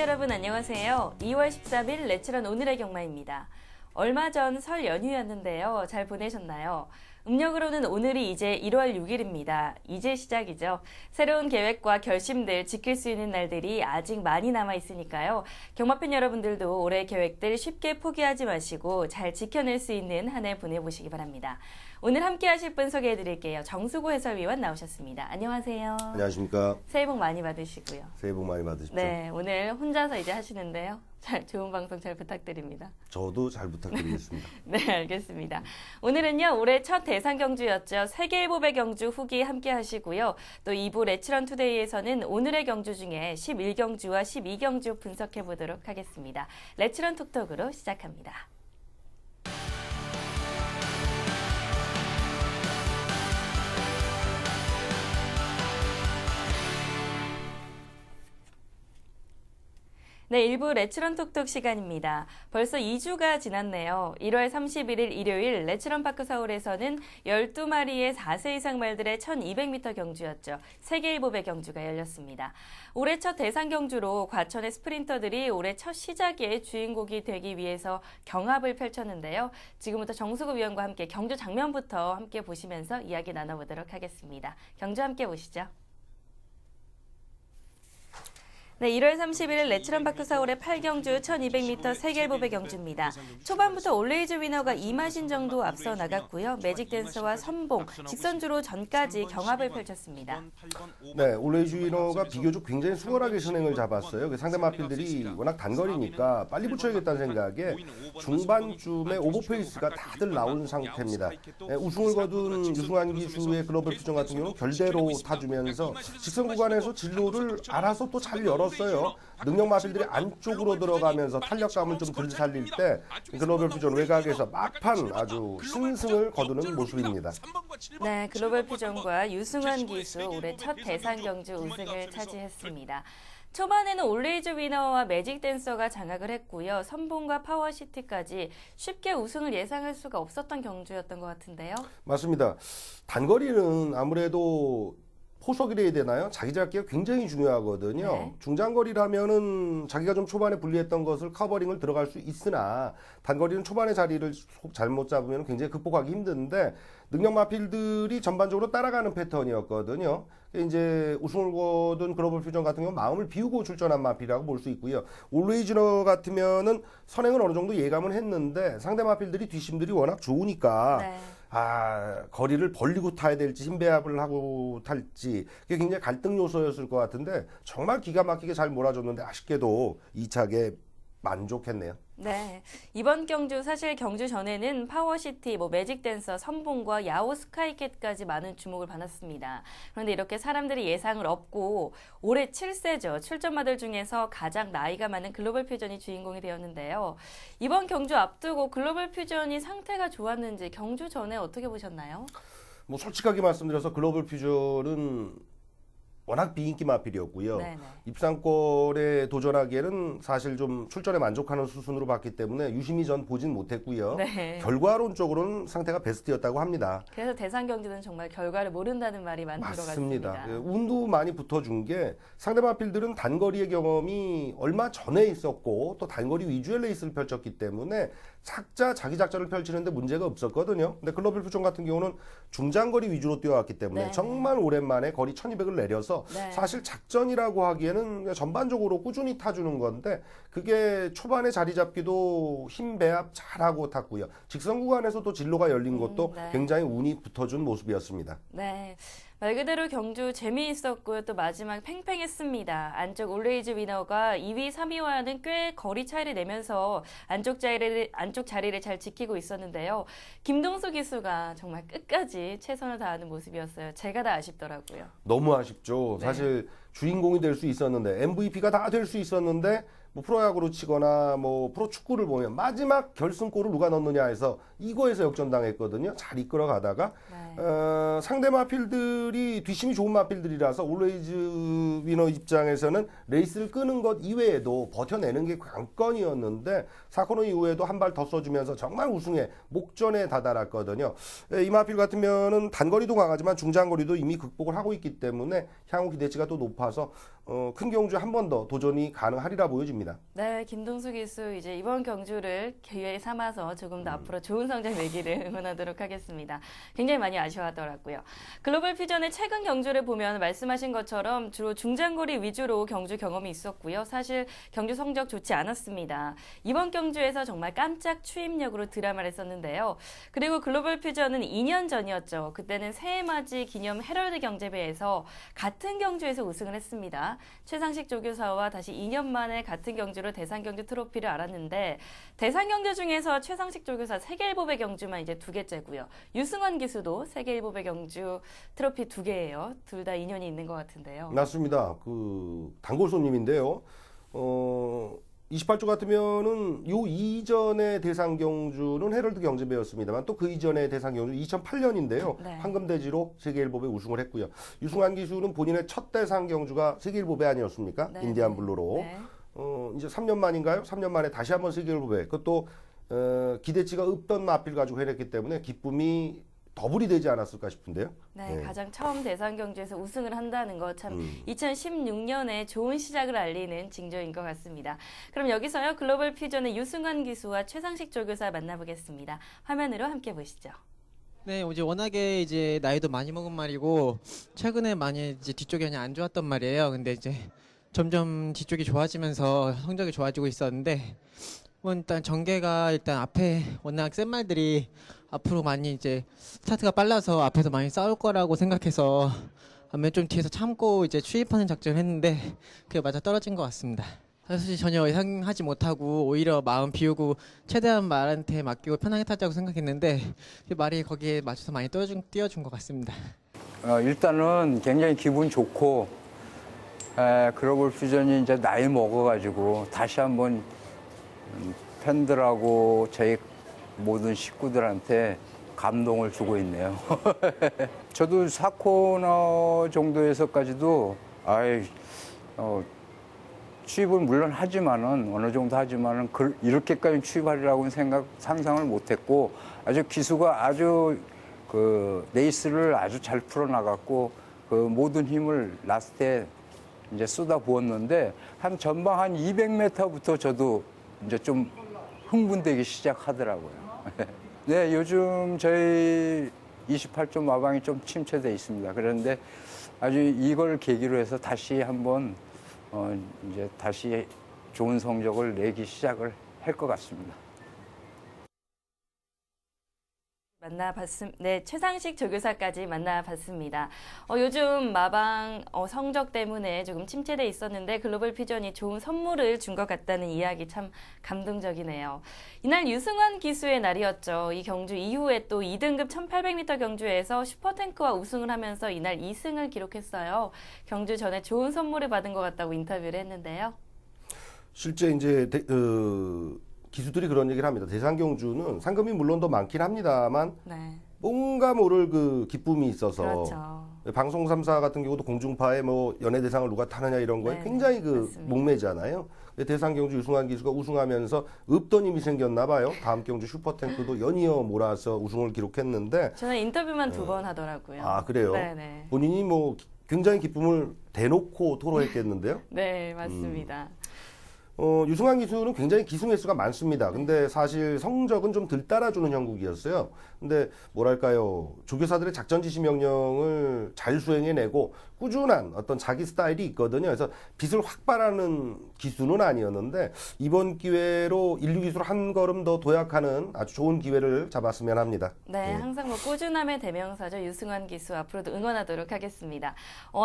여러분 안녕하세요. 2월 13일 레츠런 오늘의 경마입니다. 얼마 전 설 연휴였는데요. 잘 보내셨나요? 음력으로는 오늘이 이제 1월 6일입니다. 이제 시작이죠. 새로운 계획과 결심들 지킬 수 있는 날들이 아직 많이 남아 있으니까요. 경마팬 여러분들도 올해 계획들 쉽게 포기하지 마시고 잘 지켜낼 수 있는 한 해 보내보시기 바랍니다. 오늘 함께 하실 분 소개해드릴게요. 정수고 해설위원 나오셨습니다. 안녕하세요. 안녕하십니까. 새해 복 많이 받으시고요. 새해 복 많이 받으십시오. 네, 오늘 혼자서 이제 하시는데요. 좋은 방송 잘 부탁드립니다. 저도 잘 부탁드리겠습니다. 네, 알겠습니다. 오늘은요, 올해 첫 대상 경주였죠. 세계일보배 경주 후기 함께 하시고요. 또 2부 레츠런 투데이에서는 오늘의 경주 중에 11경주와 12경주 분석해 보도록 하겠습니다. 레츠런 톡톡으로 시작합니다. 네, 1부 레츠런 톡톡 시간입니다. 벌써 2주가 지났네요. 1월 31일 일요일 레츠런 파크 서울에서는 12마리의 4세 이상 말들의 1200m 경주였죠. 세계일보배 경주가 열렸습니다. 올해 첫 대상 경주로 과천의 스프린터들이 올해 첫 시작의 주인공이 되기 위해서 경합을 펼쳤는데요. 지금부터 정수구 위원과 함께 경주 장면부터 함께 보시면서 이야기 나눠보도록 하겠습니다. 경주 함께 보시죠. 네, 1월 31일 레츠런 파크 서울의 8경주 1200m 세계일보배 경주입니다. 초반부터 올레이즈 위너가 이마신 정도 앞서 나갔고요. 매직 댄서와 선봉, 직선주로 전까지 경합을 펼쳤습니다. 네, 올레이즈 위너가 비교적 굉장히 수월하게 선행을 잡았어요. 상대 마필들이 워낙 단거리니까 빨리 붙여야겠다는 생각에 중반쯤에 오버페이스가 다들 나온 상태입니다. 네, 우승을 거둔 유승환 기수의 글로벌 퓨전 같은 경우는 결대로 타주면서 직선 구간에서 진로를 알아서 또 잘 열었어요. 능력 마필들이 안쪽으로 들어가면서 탄력감을 좀 덜 살릴 때 글로벌 퓨전 외곽에서 막판 아주 신승을 거두는 모습입니다. 네, 글로벌 퓨전과 유승환 기수 올해 첫 대상 경주 우승을 차지했습니다. 초반에는 올레이즈 위너와 매직 댄서가 장악을 했고요. 선봉과 파워시티까지 쉽게 우승을 예상할 수가 없었던 경주였던 것 같은데요. 맞습니다. 단거리는 아무래도 포석이라 해야 되나요? 자기 잡기가 굉장히 중요하거든요. 네. 중장거리라면은 자기가 좀 초반에 불리했던 것을 커버링을 들어갈 수 있으나 단거리는 초반에 자리를 잘못 잡으면 굉장히 극복하기 힘든데 능력 마필들이 전반적으로 따라가는 패턴이었거든요. 이제 우승을 거둔 글로벌 퓨전 같은 경우 마음을 비우고 출전한 마필이라고 볼 수 있고요. 올레이즈너 같으면은 선행을 어느 정도 예감은 했는데 상대 마필들이 뒷심들이 워낙 좋으니까 네. 거리를 벌리고 타야 될지 힘배합을 하고 탈지 그게 굉장히 갈등 요소였을 것 같은데 정말 기가 막히게 잘 몰아줬는데 아쉽게도 2차게 만족했네요. 네, 이번 경주 사실 경주 전에는 파워시티, 매직 댄서, 선봉과 야오 스카이캣까지 많은 주목을 받았습니다. 그런데 이렇게 사람들이 예상을 업고 올해 7세죠. 출전마들 중에서 가장 나이가 많은 글로벌 퓨전이 주인공이 되었는데요. 이번 경주 앞두고 글로벌 퓨전이 상태가 좋았는지 경주 전에 어떻게 보셨나요? 솔직하게 말씀드려서 글로벌 퓨전은 워낙 비인기 마필이었고요. 네네. 입상권에 도전하기에는 사실 좀 출전에 만족하는 수순으로 봤기 때문에 유심히 전 보진 못했고요. 네. 결과론적으로는 상태가 베스트였다고 합니다. 그래서 대상 경주는 정말 결과를 모른다는 말이 많이 맞습니다. 들어갔습니다. 운도 많이 붙어준 게 상대 마필들은 단거리의 경험이 얼마 전에 있었고 또 단거리 위주의 레이스를 펼쳤기 때문에 자기 작전을 펼치는데 문제가 없었거든요. 근데 글로벌 퓨전 같은 경우는 중장거리 위주로 뛰어왔기 때문에 네. 정말 오랜만에 거리 1200을 내려서 네. 사실 작전이라고 하기에는 전반적으로 꾸준히 타주는 건데 그게 초반에 자리 잡기도 힘 배합 잘하고 탔고요. 직선 구간에서도 진로가 열린 것도 네. 굉장히 운이 붙어준 모습이었습니다. 네, 말 그대로 경주 재미있었고요. 또 마지막 팽팽했습니다. 안쪽 올레이즈 위너가 2위, 3위와는 꽤 거리 차이를 내면서 안쪽 자리를 잘 지키고 있었는데요. 김동수 기수가 정말 끝까지 최선을 다하는 모습이었어요. 제가 다 아쉽더라고요. 너무 아쉽죠. 네. 사실 주인공이 될 수 있었는데 MVP가 다 될 수 있었는데 뭐 프로야구로 치거나 뭐 프로축구를 보면 마지막 결승골을 누가 넣느냐 해서 이거에서 역전당했거든요. 잘 이끌어 가다가 상대 마필들이 뒷심이 좋은 마필들이라서 올웨이즈 위너 입장에서는 레이스를 끄는 것 이외에도 버텨내는 게 관건이었는데 사코너 이후에도 한 발 더 써주면서 정말 우승에 목전에 다다랐거든요. 이 마필 같으면은 단거리도 강하지만 중장거리도 이미 극복을 하고 있기 때문에 향후 기대치가 또 높아서 큰 경주에 한 번 더 도전이 가능하리라 보여집니다. 네, 김동수 기수 이제 이번 경주를 기회 삼아서 조금 더 앞으로 좋은 성적 내기를 응원하도록 하겠습니다. 굉장히 많이 아쉬워하더라고요. 글로벌 퓨전의 최근 경주를 보면 말씀하신 것처럼 주로 중장거리 위주로 경주 경험이 있었고요. 사실 경주 성적 좋지 않았습니다. 이번 경주에서 정말 깜짝 추임력으로 드라마를 썼는데요. 그리고 글로벌 퓨전은 2년 전이었죠. 그때는 새해맞이 기념 헤럴드 경제배에서 같은 경주에서 우승을 했습니다. 최상식 조교사와 다시 2년 만에 같은 경주로 대상경주 트로피를 알았는데 대상경주 중에서 최상식 조교사 세계일보배 경주만 이제 2개째고요. 유승원 기수도 세계일보배 경주 트로피 2개예요. 둘 다 인연이 있는 것 같은데요. 맞습니다. 그 단골 손님인데요. 28조 같으면은 요 이전의 대상 경주는 헤럴드 경제배였습니다만 또 그 이전의 대상 경주 2008년인데요. 네. 황금돼지로 세계일보배 우승을 했고요. 유승환 기수는 본인의 첫 대상 경주가 세계일보배 아니었습니까? 네. 인디안 블루로. 네. 이제 3년 만인가요? 3년 만에 다시 한번 세계일보배. 그것도 기대치가 없던 마필 가지고 해냈기 때문에 기쁨이 더블이 되지 않았을까 싶은데요. 네, 가장 처음 대상 경주에서 우승을 한다는 거 참 2016년에 좋은 시작을 알리는 징조인 것 같습니다. 그럼 여기서요 글로벌 퓨전의 유승환 기수와 최상식 조교사 만나보겠습니다. 화면으로 함께 보시죠. 네, 이제 워낙에 이제 나이도 많이 먹은 말이고 최근에 많이 이제 뒤쪽이 그냥 안 좋았던 말이에요. 근데 이제 점점 뒤쪽이 좋아지면서 성적이 좋아지고 있었는데 뭐 일단 전개가 일단 앞에 워낙 센 말들이 앞으로 많이 이제 스타트가 빨라서 앞에서 많이 싸울 거라고 생각해서 아무래도 좀 뒤에서 참고 이제 추입하는 작전을 했는데 그게 맞아 떨어진 것 같습니다. 사실 전혀 예상하지 못하고 오히려 마음 비우고 최대한 말한테 맡기고 편하게 타자고 생각했는데 말이 거기에 맞춰서 많이 띄워준 것 같습니다. 일단은 굉장히 기분 좋고 글로벌 퓨전이 이제 나이 먹어가지고 다시 한번 팬들하고 저희 모든 식구들한테 감동을 주고 있네요. 저도 4코너 정도에서까지도 취입을 물론 하지만은 어느 정도 하지만은 이렇게까지 취입하리라고는 상상을 못했고 아주 기수가 아주 그 레이스를 아주 잘 풀어나갔고 그 모든 힘을 라스트에 이제 쏟아 부었는데 한 전방 한 200m부터 저도 이제 좀 흥분되기 시작하더라고요. 네, 요즘 저희 28조 마방이 좀 침체돼 있습니다. 그런데 아주 이걸 계기로 해서 다시 한번 이제 다시 좋은 성적을 내기 시작을 할 것 같습니다. 네, 최상식 조교사까지 만나봤습니다. 요즘 마방 성적 때문에 조금 침체돼 있었는데 글로벌 퓨전이 좋은 선물을 준 것 같다는 이야기 참 감동적이네요. 이날 유승환 기수의 날이었죠. 이 경주 이후에 또 2등급 1800m 경주에서 슈퍼탱크와 우승을 하면서 이날 2승을 기록했어요. 경주 전에 좋은 선물을 받은 것 같다고 인터뷰를 했는데요. 실제 이제 기수들이 그런 얘기를 합니다. 대상 경주는 상금이 물론 더 많긴 합니다만 네. 뭔가 모를 그 기쁨이 있어서 그렇죠. 방송 3사 같은 경우도 공중파에 뭐 연예 대상을 누가 타느냐 이런 거에 네, 굉장히 그 맞습니다. 목매잖아요. 대상 경주 유승환 기수가 우승하면서 없던 힘이 생겼나 봐요. 다음 경주 슈퍼탱크도 연이어 몰아서 우승을 기록했는데 저는 인터뷰만 2번 하더라고요. 아 그래요? 네네. 본인이 뭐 굉장히 기쁨을 대놓고 토로했겠는데요. 네, 맞습니다. 유승환 기수는 굉장히 기승 횟수가 많습니다. 근데 사실 성적은 좀 덜 따라주는 형국이었어요. 근데 뭐랄까요, 조교사들의 작전 지시 명령을 잘 수행해내고 꾸준한 어떤 자기 스타일이 있거든요. 그래서 빛을 확 발하는 기수는 아니었는데 이번 기회로 인류 기수를 한 걸음 더 도약하는 아주 좋은 기회를 잡았으면 합니다. 네, 항상 뭐 꾸준함의 대명사죠. 유승환 기수 앞으로도 응원하도록 하겠습니다.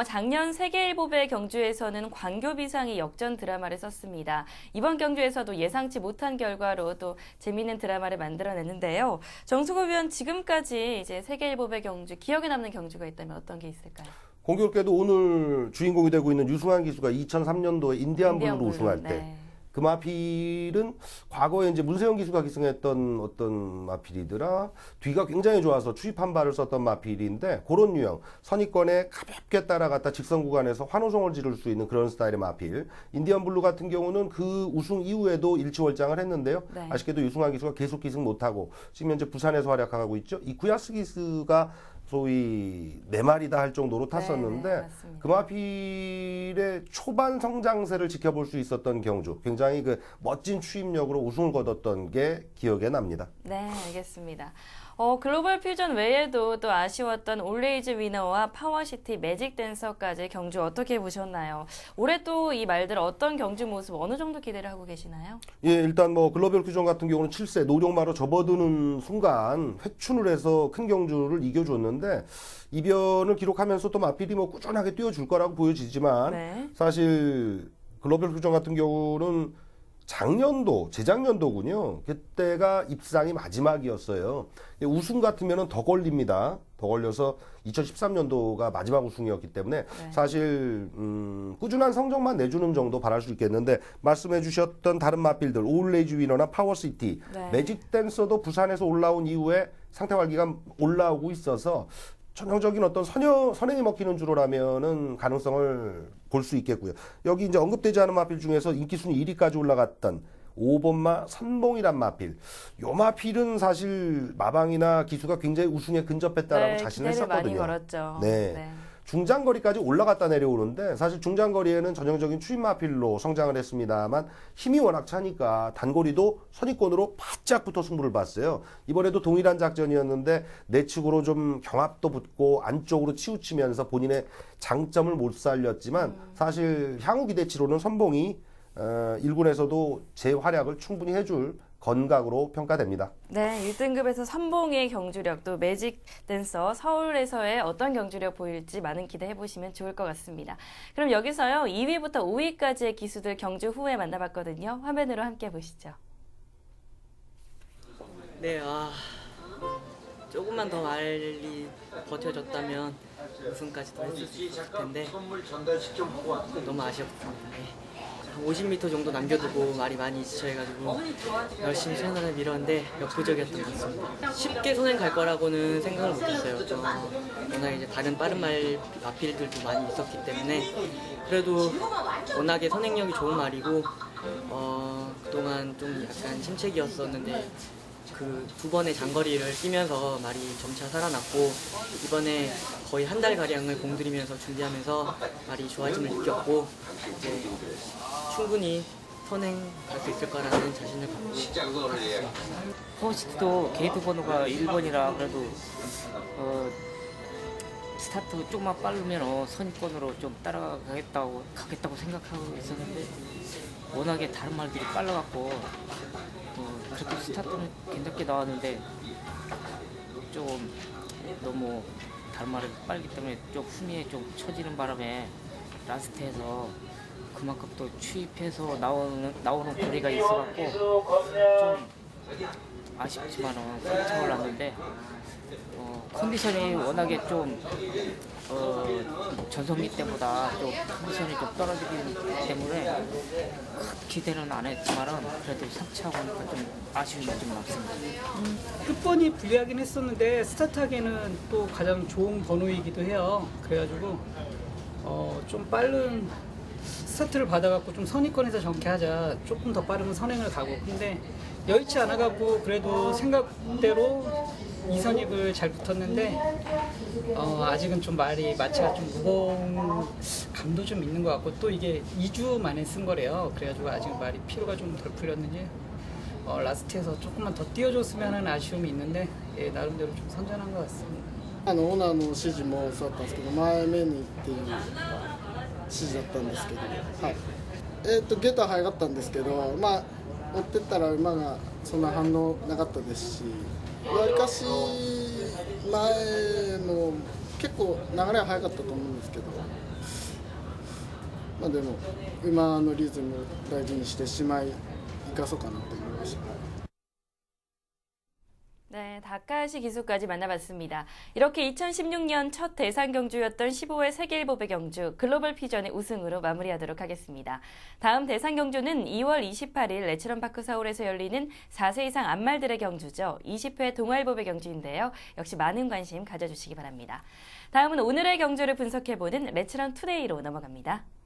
작년 세계일보배 경주에서는 광교 비상이 역전 드라마를 썼습니다. 이번 경주에서도 예상치 못한 결과로 또 재미있는 드라마를 만들어냈는데요. 정수고 위원 지금까지 이제 세계일보배 경주 기억에 남는 경주가 있다면 어떤 게 있을까요? 공교롭게도 오늘 주인공이 되고 있는 유승환 기수가 2003년도에 인디안 블루로 우승할 때 그 마필은 과거에 이제 문세영 기수가 기승했던 어떤 마필이더라. 뒤가 굉장히 좋아서 추입 한 발을 썼던 마필인데 그런 유형. 선입권에 가볍게 따라갔다 직선 구간에서 환호성을 지를 수 있는 그런 스타일의 마필. 인디언 블루 같은 경우는 그 우승 이후에도 일치월장을 했는데요. 네. 아쉽게도 유승환 기수가 계속 기승 못하고 지금 현재 부산에서 활약하고 있죠. 이 구야스 기수가 소위 네 마리다 할 정도로 탔었는데 네, 맞습니다. 그 마필의 초반 성장세를 지켜볼 수 있었던 경주, 굉장히 그 멋진 추임력으로 우승을 거뒀던 게 기억에 납니다. 네, 알겠습니다. 글로벌 퓨전 외에도 또 아쉬웠던 올레이즈 위너와 파워시티 매직 댄서까지 경주 어떻게 보셨나요? 올해 또 이 말들 어떤 경주 모습 어느 정도 기대를 하고 계시나요? 예, 일단 뭐 글로벌 퓨전 같은 경우는 7세 노룡마로 접어드는 순간 획춘을 해서 큰 경주를 이겨줬는데 이변을 기록하면서 또 마필이 뭐 꾸준하게 뛰어줄 거라고 보여지지만 네. 사실 글로벌 퓨전 같은 경우는 작년도, 재작년도군요. 그때가 입상이 마지막이었어요. 우승 같으면 더 걸립니다. 더 걸려서 2013년도가 마지막 우승이었기 때문에 네. 사실 꾸준한 성적만 내주는 정도 바랄 수 있겠는데 말씀해 주셨던 다른 마필들 올레이즈 위너나 파워시티, 네. 매직 댄서도 부산에서 올라온 이후에 상태 관리가 올라오고 있어서 전형적인 어떤 선행이 먹히는 주로라면은 가능성을 볼 수 있겠고요. 여기 이제 언급되지 않은 마필 중에서 인기 순위 1위까지 올라갔던 5번마 선봉이란 마필. 요 마필은 사실 마방이나 기수가 굉장히 우승에 근접했다라고 네, 자신을 기대를 많이 했었거든요. 걸었죠. 네. 중장거리까지 올라갔다 내려오는데 사실 중장거리에는 전형적인 추임 마필로 성장을 했습니다만 힘이 워낙 차니까 단거리도 선입권으로 바짝 붙어 승부를 봤어요. 이번에도 동일한 작전이었는데 내측으로 좀 경합도 붙고 안쪽으로 치우치면서 본인의 장점을 못 살렸지만 사실 향후 기대치로는 선봉이 1군에서도 제 활약을 충분히 해줄 건각으로 평가됩니다. 네, 1등급에서 선봉의 경주력, 또 매직 댄서 서울에서의 어떤 경주력 보일지 많은 기대해 보시면 좋을 것 같습니다. 그럼 여기서요, 2위부터 5위까지의 기수들 경주 후에 만나봤거든요. 화면으로 함께 보시죠. 네, 조금만 더 빨리 버텨줬다면 우승까지도 했을 수 있을 텐데 너무 아쉬웠습니다. 네. 한 50m 정도 남겨두고 말이 많이 지쳐해가지고 열심히 선행을 밀었는데 역부족이었던 것 같습니다. 쉽게 선행 갈 거라고는 생각을 못했어요. 워낙 이제 다른 빠른 마필들도 많이 있었기 때문에 그래도 워낙에 선행력이 좋은 말이고 그동안 좀 약간 침체기였었는데 그 두 번의 장거리를 뛰면서 말이 점차 살아났고 이번에 거의 한 달 가량을 공들이면서 준비하면서 말이 좋아짐을 느꼈고 이제 충분히 선행할 수 있을 거라는 자신을 갖고 있습니다. 파워시티도 게이트 번호가 1번이라 그래도 스타트 조금만 빠르면 선입권으로 좀 따라가겠다고 생각하고 있었는데 워낙에 다른 말들이 빨라갖고 그래도 스타트는 괜찮게 나왔는데 좀 너무 다른 말이 빠르기 때문에 좀 후미에 좀 처지는 바람에 라스트에서 그만큼 또 추입해서 나오는 거리가 있어갖고 좀 아쉽지만은 선착을 났는데 컨디션이 워낙에 좀 전성기 때보다 좀 컨디션이 좀 떨어지기 때문에 큰 기대는 안 했지만은 그래도 3차하고는 좀 아쉬움이 좀 남습니다. 끝번이 불리하긴 했었는데 스타트하기에는 또 가장 좋은 번호이기도 해요. 그래가지고 좀 빠른 스타트를 받아갖고 좀 선입권에서 정쾌하자, 조금 더 빠르면 선행을 가고, 근데 여의치 않아갖고 그래도 생각대로 2선입을 잘 붙었는데 아직은 좀 말이 마치가 좀 무거운 감도 좀 있는 것 같고, 또 이게 2주 만에 쓴 거래요. 그래가지고 아직 말이 피로가 좀 덜 풀렸는지 라스트에서 조금만 더 띄워줬으면 하는 아쉬움이 있는데 나름대로 좀 선전한 것 같습니다. オーナーの指示もそうだったんですけど、前目にっていう指示だったんですけど、はいゲートは早かったんですけど、追ってったら馬がそんな反応なかったですし、わりかし前も結構流れは早かったと思うんですけど、でも馬のリズムを大事にしてしまい生かそうかなと思いました。 네, 네, 다카하시 기수까지 만나봤습니다. 이렇게 2016년 첫 대상 경주였던 15회 세계일보배 경주 글로벌 피전의 우승으로 마무리하도록 하겠습니다. 다음 대상 경주는 2월 28일 레츠런파크 서울에서 열리는 4세 이상 암말들의 경주죠. 20회 동아일보배 경주인데요. 역시 많은 관심 가져주시기 바랍니다. 다음은 오늘의 경주를 분석해보는 레츠런 투데이로 넘어갑니다.